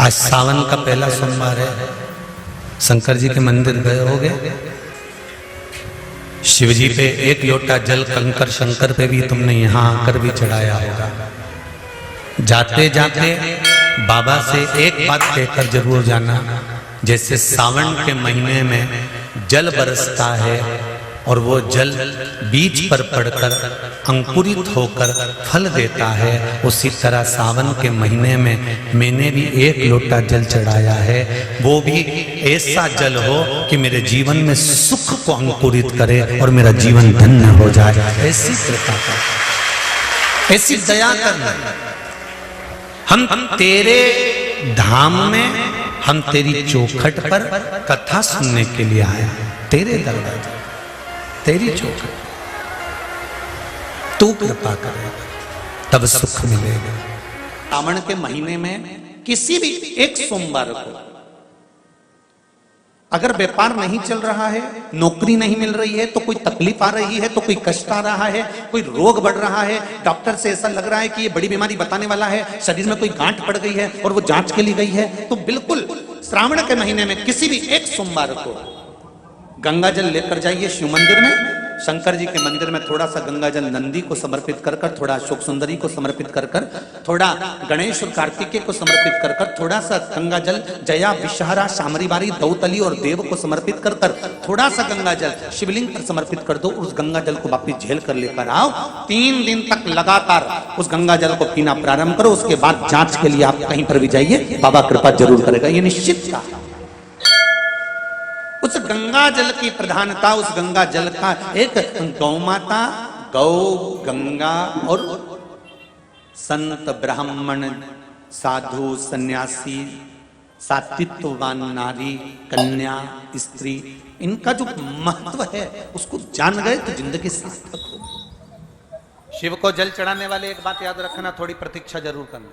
आज सावन का पहला सोमवार है। शंकर जी के मंदिर गए होगे, शिव जी पे एक लोटा जल कंकर शंकर पे भी तुमने यहाँ आकर भी चढ़ाया होगा। जाते जाते बाबा से एक बात कहकर जरूर जाना, जैसे सावन के महीने में जल बरसता है और वो जल बीज पर पड़कर अंकुरित होकर फल देता है, उसी तरह सावन के महीने में मैंने भी एक लोटा जल चढ़ाया है। वो भी ऐसा जल हो कि मेरे जीवन में सुख को अंकुरित करे और मेरा जीवन धन्य हो जाए। ऐसी कृपा कर, ऐसी दया करना। हम तेरे धाम में, हम तेरी चौखट पर कथा सुनने के लिए आया, तेरे दरवाजे, तेरी चौखट, तू कृपा करेगा तब सुख मिलेगा। सावन के महीने में किसी भी एक सोमवार को अगर व्यापार नहीं चल रहा है, नौकरी नहीं मिल रही है, तो कोई तकलीफ आ रही है, तो कोई कष्ट आ रहा है, कोई रोग बढ़ रहा है, डॉक्टर से ऐसा लग रहा है कि ये बड़ी बीमारी बताने वाला है, शरीर में कोई गांठ पड़ गई है और वो जांच के लिए गई है, तो बिल्कुल श्रावण के महीने में किसी भी एक सोमवार को गंगा जल लेकर जाइए शिव मंदिर में। शंकर जी के मंदिर में थोड़ा सा गंगा जल नंदी को समर्पित कर कर, थोड़ा अशोक सुंदरी को समर्पित कर कर, थोड़ा गणेश और कार्तिकेय को समर्पित कर कर, थोड़ा सा गंगा जल जया विषहरा शामरी बारी दौतली और देव को समर्पित कर कर, थोड़ा सा गंगा जल शिवलिंग पर समर्पित कर दो। उस गंगा जल को वापिस झेल कर लेकर आओ। 3 दिन तक लगातार उस गंगा जल को पीना प्रारंभ करो। उसके बाद जांच के लिए आप कहीं पर भी जाइए, बाबा कृपा जरूर करेगा, ये निश्चित था। उस गंगा जल की प्रधानता, उस गंगा जल का एक गौ माता, गौ, गंगा और संत, ब्राह्मण, साधु, सन्यासी, सात्वित्ववान नारी, कन्या, स्त्री, इनका जो महत्व है उसको जान गए तो जिंदगी सार्थक हो। शिव को जल चढ़ाने वाले एक बात याद रखना, थोड़ी प्रतीक्षा जरूर करना।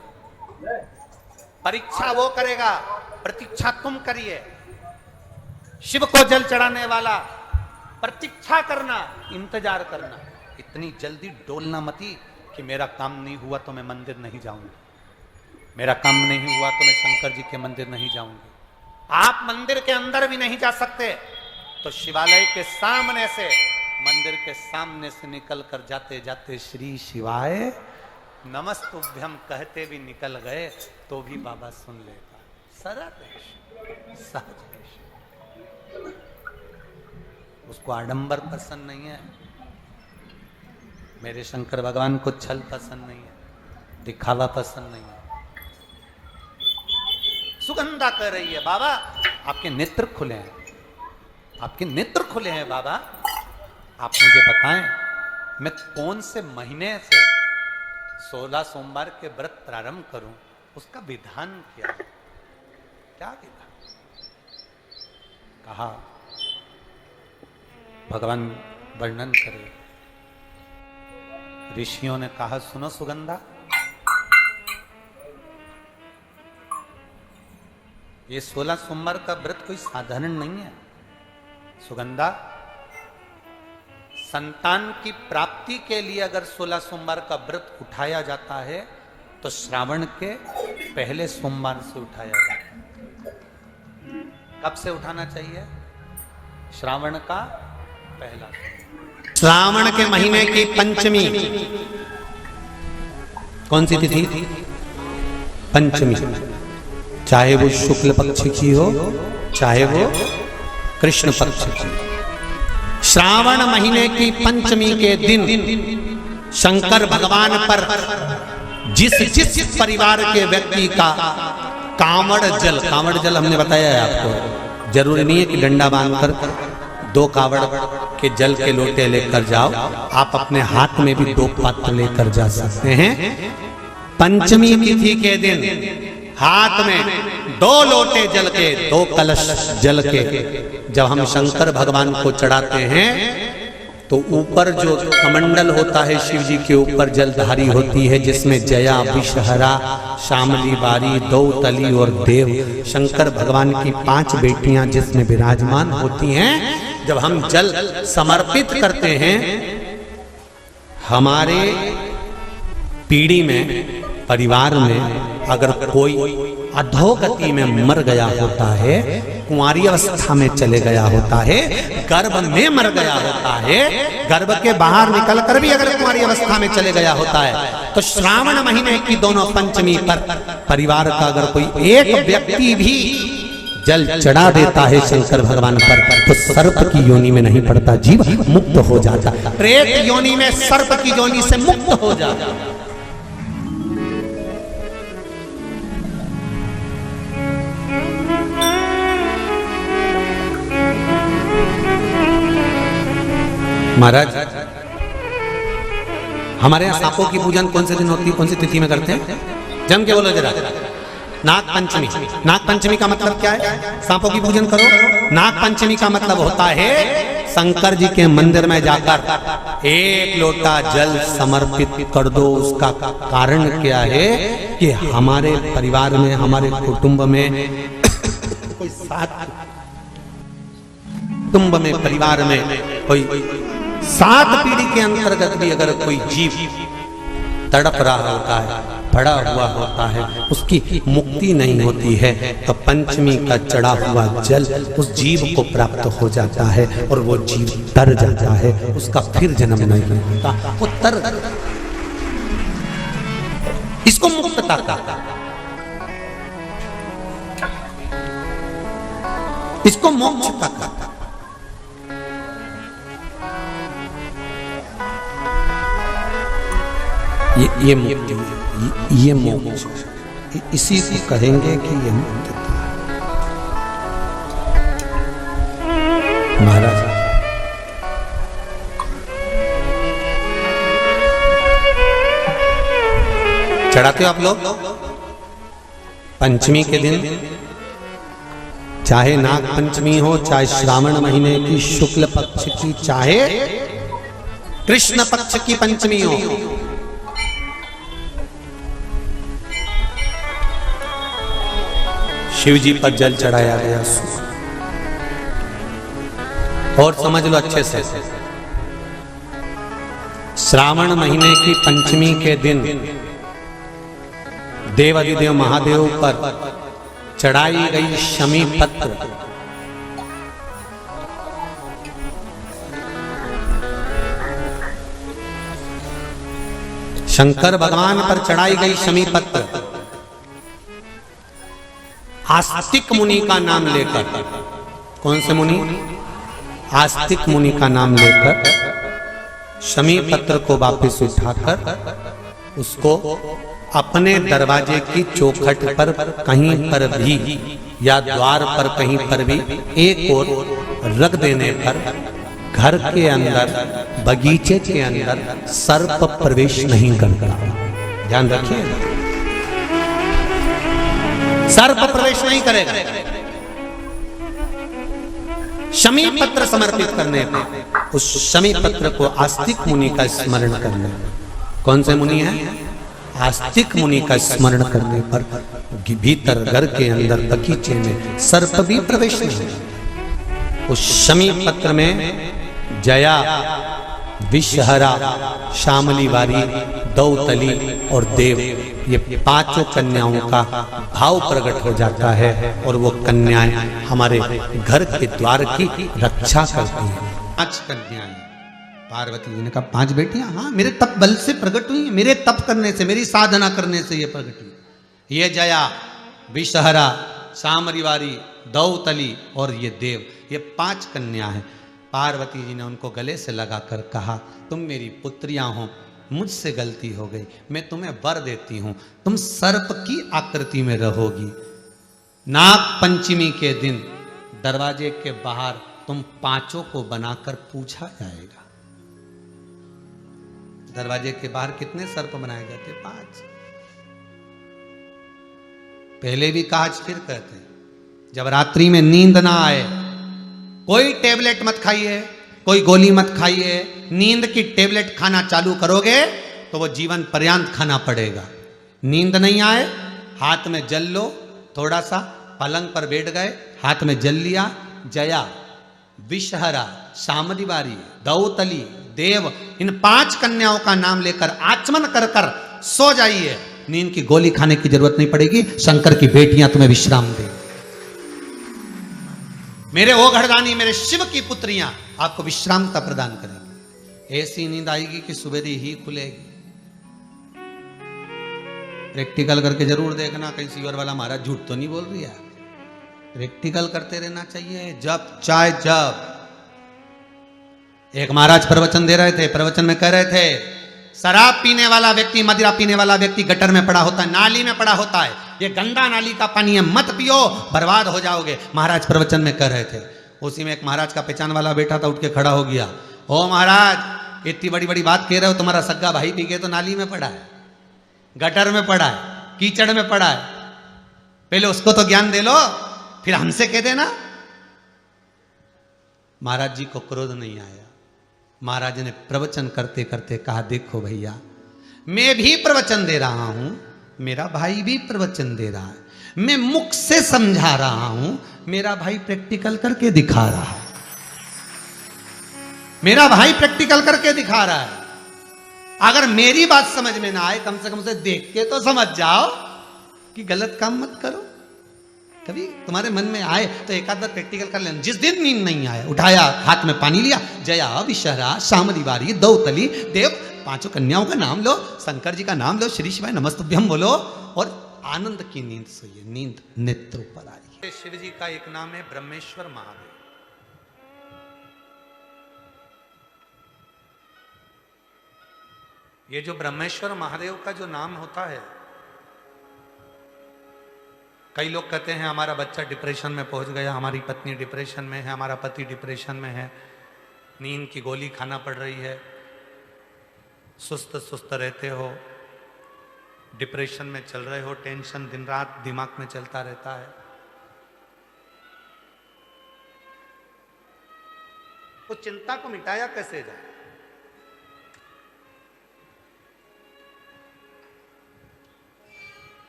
परीक्षा वो करेगा, प्रतीक्षा तुम करिए। शिव को जल चढ़ाने वाला प्रतीक्षा करना, इंतजार करना। इतनी जल्दी डोलना मती कि मेरा काम नहीं हुआ तो मैं मंदिर नहीं जाऊंगी, मेरा काम नहीं हुआ तो मैं शंकर जी के मंदिर नहीं जाऊंगी। आप मंदिर के अंदर भी नहीं जा सकते तो शिवालय के सामने से, मंदिर के सामने से निकल कर जाते जाते श्री शिवाय नमस्तुभ्यम कहते भी निकल गए तो भी बाबा सुन लेगा। सरल सहज, उसको आडंबर पसंद नहीं है। मेरे शंकर भगवान को छल पसंद नहीं है, दिखावा पसंद नहीं है। सुगंधा कह रही है, बाबा आपके नेत्र खुले हैं, आपके नेत्र खुले हैं बाबा, आप मुझे बताएं मैं कौन से महीने से 16 सोमवार के व्रत प्रारंभ करूं, उसका विधान क्या है? क्या विधान? कहा भगवान वर्णन करे। ऋषियों ने कहा सुनो सुगंधा, ये 16 सोमवार का व्रत कोई साधारण नहीं है। सुगंधा, संतान की प्राप्ति के लिए अगर 16 सोमवार का व्रत उठाया जाता है तो श्रावण के पहले सोमवार से उठाया जाता है। कब से उठाना चाहिए? श्रावण का पहला, श्रावण के महीने की पंचमी। कौन सी तिथि? पंचमी। चाहे वो शुक्ल पक्ष की हो, चाहे वो कृष्ण पक्ष की। श्रावण महीने की पंचमी के दिन शंकर भगवान पर जिस परिवार के व्यक्ति का कांवड़ जल हमने बताया है आपको, जरूरी नहीं है कि डंडा बांधकर 2 कावड़ के जल के लोटे लेकर जाओ, आप अपने हाथ में भी 2 पात्र लेकर जा सकते हैं। पंचमी तिथि के दिन हाथ में 2 लोटे जल के, 2 कलश जल के जब हम शंकर भगवान को चढ़ाते हैं तो ऊपर जो कमंडल होता है शिव जी के ऊपर जलधारी होती है, जिसमें जया विषहरा शामली बारी दौतली और देव, शंकर भगवान की 5 बेटियां जिसमें विराजमान होती हैं। जब हम जल समर्पित करते हैं, हमारे पीढ़ी में, परिवार में अगर कोई अधोगति में मर गया होता है, कुंवारी अवस्था में चले गया होता है, गर्भ में मर गया होता है, गर्भ के बाहर निकल कर भी अगर कुंवारी अवस्था में चले गया होता है, तो श्रावण महीने की दोनों पंचमी पर परिवार का अगर कोई एक व्यक्ति भी जल चढ़ा देता है शंकर भगवान पर, तो सर्प की योनि में नहीं पड़ता, जीव मुक्त हो जाता, प्रेत योनि में सर्प की योनि से मुक्त हो जाता। महाराज, हमारे यहाँ सांपों की पूजन कौन से दिन होती है, कौन सी तिथि में करते हैं? जम के बोलो जरा। नाग पंचमी। नाग पंचमी का मतलब क्या है? सांपों की पूजन करो। नाग पंचमी का मतलब होता है शंकर जी के मंदिर में जाकर एक लोटा जल समर्पित कर दो। उसका कारण क्या है कि हमारे परिवार में, हमारे कुटुंब में कोई कुटुंब में, परिवार में कोई 7 पीढ़ी के अंतर्गत भी अगर कोई जीव तड़प रहा होता है, पड़ा हुआ होता है, उसकी मुक्ति नहीं होती है, तो पंचमी का चढ़ा हुआ जल उस जीव को प्राप्त हो जाता है और वो जीव तर जाता है, उसका फिर जन्म नहीं होता, वो तर। इसको मुक्तता का, इसको मोक्षता का। ये मुक्ति, ये मोक्ष, इसी को कहेंगे कि ये मुक्ति। महाराज, चढ़ाते हो आप लोग पंचमी के दिन, चाहे नाग पंचमी हो, चाहे श्रावण महीने की शुक्ल पक्ष की, चाहे कृष्ण पक्ष की पंचमी हो, शिव जी पर जल चढ़ाया गया। और समझ लो अच्छे से, श्रावण महीने की पंचमी के दिन देवाधिदेव महादेव पर चढ़ाई गई शमी पत्र, शंकर भगवान पर चढ़ाई गई शमी पत्र आस्तिक मुनि का नाम लेकर, कौन से मुनि? आस्तिक मुनि का नाम लेकर शमी पत्र को वापस उठाकर उसको अपने दरवाजे की चौखट पर कहीं पर भी या द्वार पर कहीं पर भी एक ओर रख देने पर घर के अंदर, बगीचे के अंदर सर्प प्रवेश नहीं करता। ध्यान रखिए, सर्प प्रवेश नहीं करेगा। शमी पत्र समर्पित करने पर, उस शमी पत्र को आस्तिक मुनि का स्मरण करने, कौन से मुनि है? आस्तिक मुनि का स्मरण करने पर भीतर घर के अंदर बगीचे में सर्प भी प्रवेश नहीं। उस शमी पत्र में जया, विषहरा, श्यामली वारी, दौतली और देव, ये 5 कन्याओं का भाव प्रकट हो जाता है और वो कन्याएं हमारे घर के द्वार की रक्षा करती हैं। 5 कन्याएं, पार्वती जी ने कहा 5 बेटियां, हाँ मेरे तप बल से प्रकट हुई, मेरे तप करने से, मेरी साधना करने से ये प्रकट हुई। ये जया, विषहरा, श्यामली वारी, दौतली और ये देव, ये 5 कन्या हैं। पार्वती जी ने उनको गले से लगाकर कहा, तुम मेरी पुत्रियां हो, मुझसे गलती हो गई, मैं तुम्हें वर देती हूं, तुम सर्प की आकृति में रहोगी। नाग पंचमी के दिन दरवाजे के बाहर तुम 5 को बनाकर पूछा जाएगा। दरवाजे के बाहर कितने सर्प बनाए जाते? 5। पहले भी कहा, फिर कहते हैं, जब रात्रि में नींद ना आए, कोई टेबलेट मत खाइए, कोई गोली मत खाइए, नींद की टेबलेट खाना चालू करोगे तो वो जीवन पर्यंत खाना पड़ेगा। नींद नहीं आए, हाथ में जल लो, थोड़ा सा पलंग पर बैठ गए, हाथ में जल लिया, जया, विषहरा, श्यामली वारी, दौतली, देव, इन 5 कन्याओं का नाम लेकर आचमन कर कर सो जाइए। नींद की गोली खाने की जरूरत नहीं पड़ेगी, शंकर की बेटियां तुम्हें विश्राम देंगी। मेरे ओ घरदानी, मेरे शिव की पुत्रियां आपको विश्रामता प्रदान करेंगी। ऐसी नींद आएगी कि सुबेरी ही खुलेगी। प्रैक्टिकल करके जरूर देखना, कहीं सीवर वाला महाराज झूठ तो नहीं बोल रही है। प्रैक्टिकल करते रहना चाहिए, जब चाहे जब। एक महाराज प्रवचन दे रहे थे, प्रवचन में कह रहे थे शराब पीने वाला व्यक्ति, मदिरा पीने वाला व्यक्ति गटर में पड़ा होता है, नाली में पड़ा होता है, ये गंदा नाली का पानी है, मत पियो, बर्बाद हो जाओगे। महाराज प्रवचन में कह रहे थे। उसी में एक महाराज का पहचान वाला बेटा था, उठ के खड़ा हो गया। ओ महाराज, इतनी बड़ी बड़ी बात कह रहे हो, तुम्हारा सग्गा भाई पी के तो नाली में पड़ा है, गटर में पड़ा है, कीचड़ में पड़ा है, पहले उसको तो ज्ञान दे लो, फिर हमसे कह देना। महाराज जी को क्रोध नहीं आया। महाराज ने प्रवचन करते करते कहा, देखो भैया, मैं भी प्रवचन दे रहा हूं, मेरा भाई भी प्रवचन दे रहा है, मैं मुख से समझा रहा हूं, मेरा भाई प्रैक्टिकल करके दिखा रहा है, मेरा भाई प्रैक्टिकल करके दिखा रहा है। अगर मेरी बात समझ में ना आए, कम से कम से देख के तो समझ जाओ कि गलत काम मत करो। कभी तुम्हारे मन में आए तो एक आध बार प्रैक्टिकल कर लेना। जिस दिन नींद नहीं आया, उठाया, हाथ में पानी लिया, जया विशहरा श्याम दिवारी दौतली देव, पांचों कन्याओं का नाम लो, शंकर जी का नाम लो, श्री शिवाय नमस्तुभ्यम बोलो और आनंद की नींद सोइए। नींद नेत्र पर आ रही है। शिव जी का एक नाम है ब्रह्मेश्वर महादेव। ये जो ब्रह्मेश्वर महादेव का जो नाम होता है, कई लोग कहते हैं हमारा बच्चा डिप्रेशन में पहुंच गया, हमारी पत्नी डिप्रेशन में है, हमारा पति डिप्रेशन में है, नींद की गोली खाना पड़ रही है, सुस्त सुस्त रहते हो, डिप्रेशन में चल रहे हो, टेंशन दिन रात दिमाग में चलता रहता है। तो चिंता को मिटाया कैसे जाए?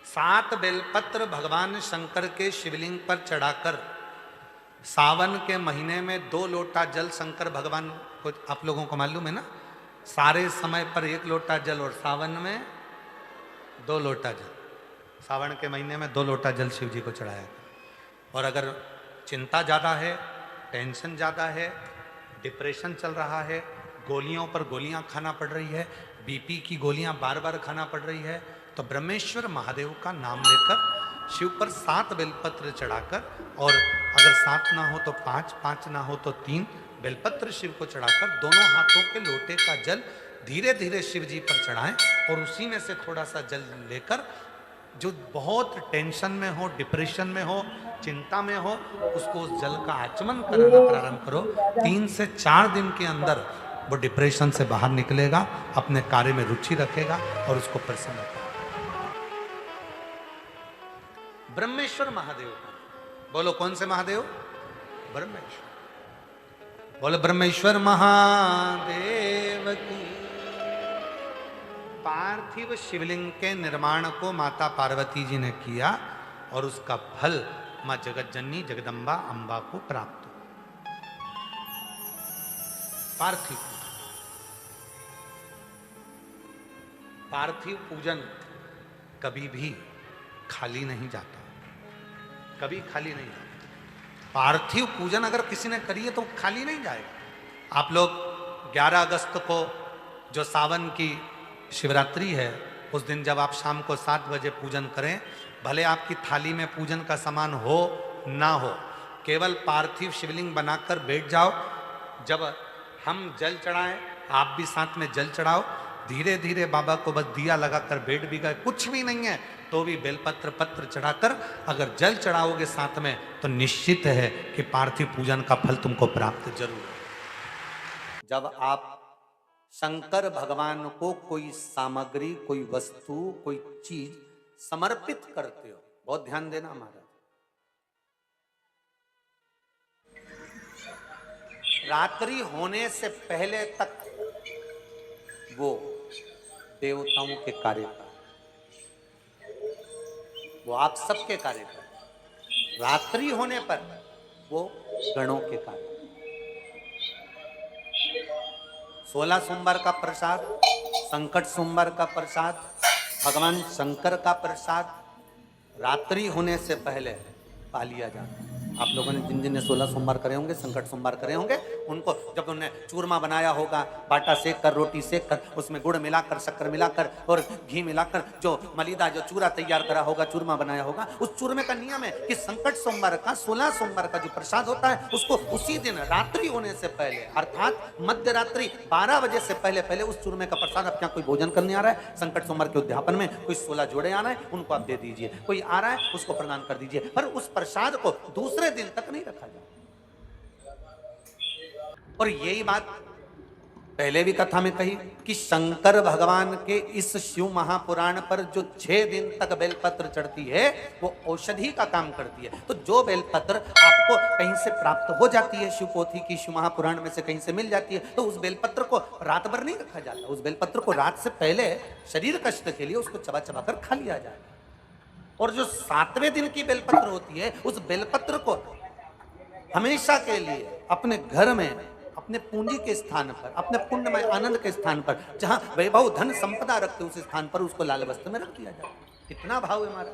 सात बेलपत्र भगवान शंकर के शिवलिंग पर चढ़ाकर सावन के महीने में 2 लोटा जल शंकर भगवान को, आप लोगों को मालूम है ना, सारे समय पर 1 लोटा जल और सावन में 2 लोटा जल। सावन के महीने में 2 लोटा जल शिव जी को चढ़ाया। और अगर चिंता ज़्यादा है, टेंशन ज़्यादा है, डिप्रेशन चल रहा है, गोलियों पर गोलियां खाना पड़ रही है, बीपी की गोलियां बार बार खाना पड़ रही है, तो ब्रह्मेश्वर महादेव का नाम लेकर शिव पर 7 बेलपत्र चढ़ाकर, और अगर 7 ना हो तो 5, 5 ना हो तो 3 बेलपत्र शिव को चढ़ाकर दोनों हाथों के लोटे का जल धीरे धीरे शिव जी पर चढ़ाएं और उसी में से थोड़ा सा जल लेकर जो बहुत टेंशन में हो, डिप्रेशन में हो, चिंता में हो, उसको उस जल का आचमन कराना प्रारंभ करो। 3 से 4 दिन के अंदर वो डिप्रेशन से बाहर निकलेगा, अपने कार्य में रुचि रखेगा और उसको प्रसन्न करेगा। ब्रह्मेश्वर महादेव का बोलो, कौन से महादेव? ब्रह्मेश्वर। बोलो ब्रह्मेश्वर महादेव की। पार्थिव शिवलिंग के निर्माण को माता पार्वती जी ने किया और उसका फल मां जगत जननी जगदम्बा अंबा को प्राप्त हुआ। पार्थिव पार्थिव पूजन कभी भी खाली नहीं जाता, कभी खाली नहीं जाता। पार्थिव पूजन अगर किसी ने करी है तो खाली नहीं जाएगा। आप लोग 11 अगस्त को जो सावन की शिवरात्रि है, उस दिन जब आप शाम को 7 बजे पूजन करें, भले आपकी थाली में पूजन का सामान हो ना हो, केवल पार्थिव शिवलिंग बनाकर बैठ जाओ। जब हम जल चढ़ाएं, आप भी साथ में जल चढ़ाओ। धीरे धीरे बाबा को बस दिया लगाकर बैठ भी गए, कुछ भी नहीं है तो भी बेलपत्र पत्र चढ़ाकर अगर जल चढ़ाओगे साथ में, तो निश्चित है कि पार्थिव पूजन का फल तुमको प्राप्त जरूर है। जब आप शंकर भगवान को कोई सामग्री, कोई वस्तु, कोई चीज समर्पित करते हो, बहुत ध्यान देना महाराज, रात्रि होने से पहले तक वो देवताओं के कार्य का, वो आप सबके कार्य का, रात्रि होने पर वो गणों के कार्य। 16 सोमवार का प्रसाद, संकट सोमवार का प्रसाद, भगवान शंकर का प्रसाद रात्रि होने से पहले पा लिया जाता है। आप लोगों ने जिन जिन ने 16 सोमवार करे होंगे, संकट सोमवार करे होंगे, उनको जब उन्होंने चूरमा बनाया होगा, बाटा सेक कर, रोटी सेक कर, उसमें गुड़ मिलाकर, शक्कर मिलाकर और घी मिलाकर जो मलीदा जो चूरा तैयार करा होगा, चूरमा बनाया होगा, उस चूरमे का नियम है कि संकट सोमवार का 16 सोमवार का जो प्रसाद होता है उसको उसी दिन रात्रि होने से पहले अर्थात मध्य रात्रि 12 बजे से पहले पहले उस चूरमे का प्रसाद, अब क्या कोई भोजन करने आ रहा है संकट सोमवार के उद्यापन में, कोई 16 जोड़े आ रहे हैं उनको आप दे दीजिए, कोई आ रहा है उसको प्रदान कर दीजिए, पर उस प्रसाद को दूसरे दिन तक नहीं रखा जाए। और यही बात पहले भी कथा में कही कि शंकर भगवान के इस शिव महापुराण पर जो 6 दिन तक बेलपत्र चढ़ती है वो औषधि का काम करती है। तो जो बेलपत्र आपको कहीं से प्राप्त हो जाती है, शिव पोथी की, शिव महापुराण में से कहीं से मिल जाती है, तो उस बेलपत्र को रात भर नहीं रखा जाता, उस बेलपत्र को रात से पहले शरीर कष्ट के लिए उसको चबा चबा कर खा लिया जाए। और जो 7वें दिन की बेलपत्र होती है उस बेलपत्र को हमेशा के लिए अपने घर में, अपने पूंजी के स्थान पर, अपने पुण्यमय आनंद के स्थान पर, जहां वैभव धन संपदा रखते उस स्थान पर उसको लाल वस्त्र में रख दिया जाए। कितना भाव है हमारा।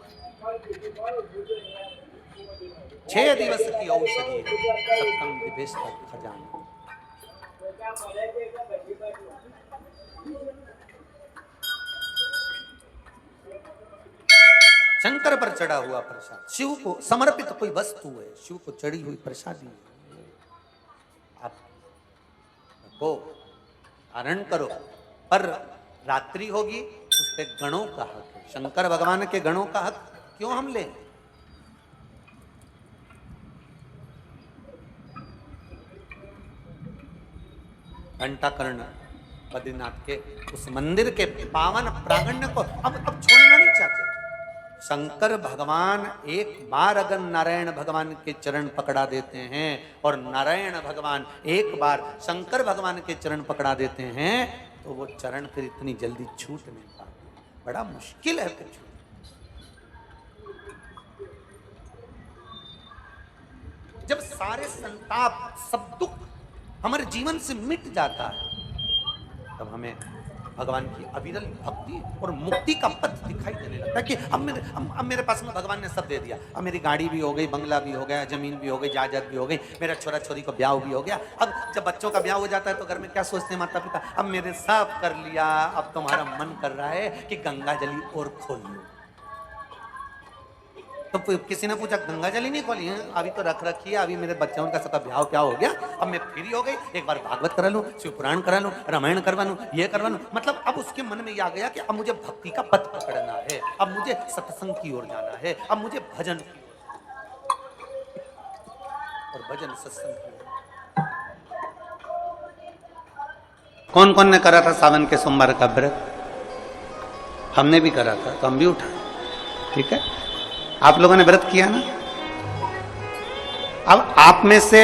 6 दिवस की औषधि सप्तम दिवेश खजाना। शंकर पर चढ़ा हुआ प्रसाद शिव को समर्पित कोई वस्तु है, शिव को चढ़ी हुई प्रसादी आप को धारण करो, पर रात्रि होगी उस पे गणों का हक है। शंकर भगवान के गणों का हक क्यों हम लें? घंटाकर्ण बद्रीनाथ के उस मंदिर के पावन प्रांगण को अब छोड़ना नहीं चाहते। शंकर भगवान एक बार अगर नारायण भगवान के चरण पकड़ा देते हैं और नारायण भगवान एक बार शंकर भगवान के चरण पकड़ा देते हैं तो वो चरण फिर इतनी जल्दी छूट नहीं पाते, बड़ा मुश्किल है फिर छूट। जब सारे संताप सब दुख हमारे जीवन से मिट जाता है तब हमें भगवान की अविरल भक्ति और मुक्ति का पथ दिखाई देने लगता है कि अब मेरे पास में भगवान ने सब दे दिया। अब मेरी गाड़ी भी हो गई, बंगला भी हो गया, जमीन भी हो गई, जायदाद भी हो गई, मेरा छोरा छोरी को ब्याह भी हो गया। अब जब बच्चों का ब्याह हो जाता है तो घर में क्या सोचते हैं माता पिता, अब मेरे सब कर लिया, अब तुम्हारा मन कर रहा है कि गंगा जली और खोल लो। तो किसी ने पूछा गंगा जली नहीं खोली है? अभी तो रख रखी है, अभी मेरे बच्चों का सबका ब्याह क्या हो गया, अब मैं फ्री हो गई, एक बार भागवत करा लूं, शिव पुराण करा लूं, रामायण करवा लूं, ये करवा लूं। मतलब अब उसके मन में ये आ गया कि अब मुझे भक्ति का पथ पकड़ना है, अब मुझे सत्संग की ओर जाना है, अब मुझे भजन की और भजन सत्संग की ओर। कौन कौन ने करा था सावन के सोमवार का व्रत? हमने भी करा था, तो हम भी उठा। ठीक है, आप लोगों ने व्रत किया ना। अब आप में से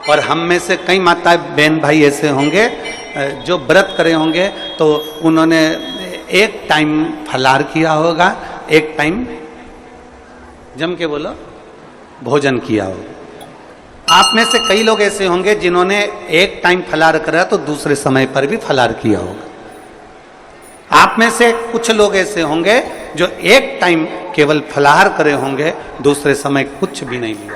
और हम में से कई माता बहन भाई ऐसे होंगे जो व्रत करे होंगे तो उन्होंने एक टाइम फलाहार किया होगा, एक टाइम जम के बोलो भोजन किया होगा। आप में से कई लोग ऐसे होंगे जिन्होंने एक टाइम फलाहार करा तो दूसरे समय पर भी फलाहार किया होगा। आप में से कुछ लोग ऐसे होंगे जो एक टाइम केवल फलाहार करे होंगे, दूसरे समय कुछ भी नहीं लिया।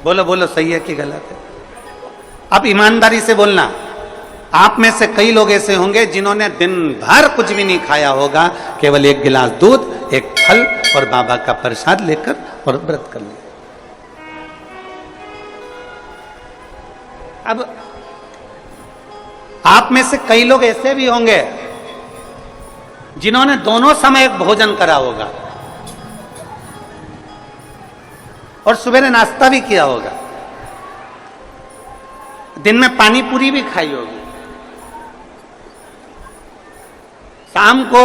बोलो बोलो, सही है कि गलत है? अब ईमानदारी से बोलना। आप में से कई लोग ऐसे होंगे जिन्होंने दिन भर कुछ भी नहीं खाया होगा, केवल एक गिलास दूध, एक फल और बाबा का प्रसाद लेकर और व्रत कर लिया। अब आप में से कई लोग ऐसे भी होंगे जिन्होंने दोनों समय भोजन करा होगा और सवेरे नाश्ता भी किया होगा, दिन में पानी पूरी भी खाई होगी, शाम को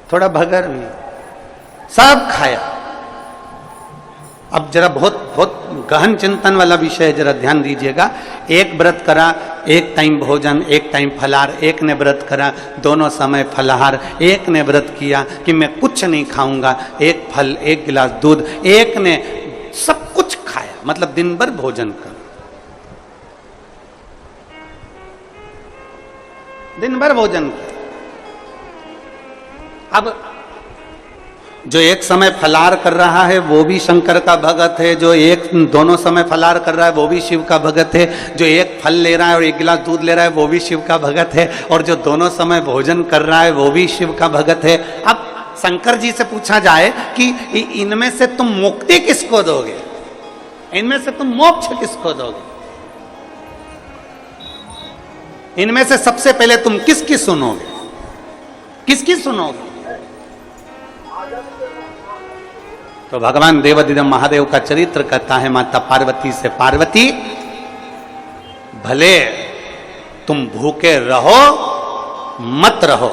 थोड़ा भगर भी, सब खाया। अब जरा बहुत बहुत गहन चिंतन वाला विषय है, जरा ध्यान दीजिएगा। एक व्रत करा, एक टाइम भोजन, एक टाइम फलाहार, एक ने व्रत करा दोनों समय फलाहार, एक ने व्रत किया कि मैं कुछ नहीं खाऊंगा, एक फल, एक गिलास दूध, एक ने सब कुछ खाया, मतलब दिन भर भोजन कर। दिन भर भोजन किया। अब जो एक समय फलार कर रहा है वो भी शंकर का भगत है, जो एक दोनों समय फलार कर रहा है वो भी शिव का भगत है, जो एक फल ले रहा है और एक गिलास दूध ले रहा है वो भी शिव का भगत है, और जो दोनों समय भोजन कर रहा है वो भी शिव का भगत है। अब शंकर जी से पूछा जाए कि इनमें से तुम मुक्ति किसको दोगे, इनमें से तुम मोक्ष किसको दोगे, इनमें से सबसे पहले तुम किसकी सुनोगे, किसकी सुनोगे? तो भगवान देवाधिदेव महादेव का चरित्र कहता है माता पार्वती से, पार्वती भले तुम भूखे रहो मत रहो,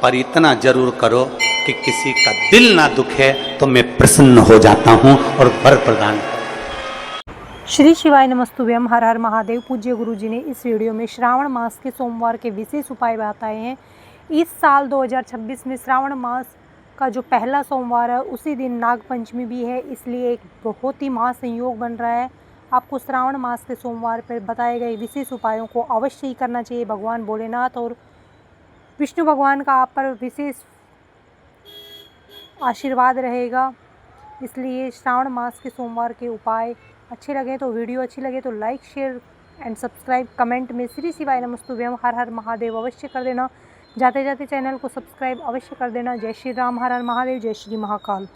पर इतना जरूर करो कि किसी का दिल ना दुखे तो मैं प्रसन्न हो जाता हूं और वर प्रदान करूं। श्री शिवाय नमस्तुभ्यम। हर हर महादेव। पूज्य गुरु जी ने इस वीडियो में श्रावण मास के सोमवार के विशेष उपाय बताए हैं। इस साल 2026 में श्रावण मास का जो पहला सोमवार है उसी दिन नाग पंचमी भी है, इसलिए एक बहुत ही महासंयोग बन रहा है। आपको श्रावण मास के सोमवार पर बताए गए विशेष उपायों को अवश्य ही करना चाहिए। भगवान भोलेनाथ और विष्णु भगवान का आप पर विशेष आशीर्वाद रहेगा, इसलिए श्रावण मास के सोमवार के उपाय अच्छे लगे तो वीडियो अच्छी लगे तो like share and subscribe, comment में श्री शिवाय नमस्तुभ्यम हर हर महादेव अवश्य कर देना। जाते जाते चैनल को सब्सक्राइब अवश्य कर देना। जय श्री राम। हर हर महादेव। जय श्री महाकाल।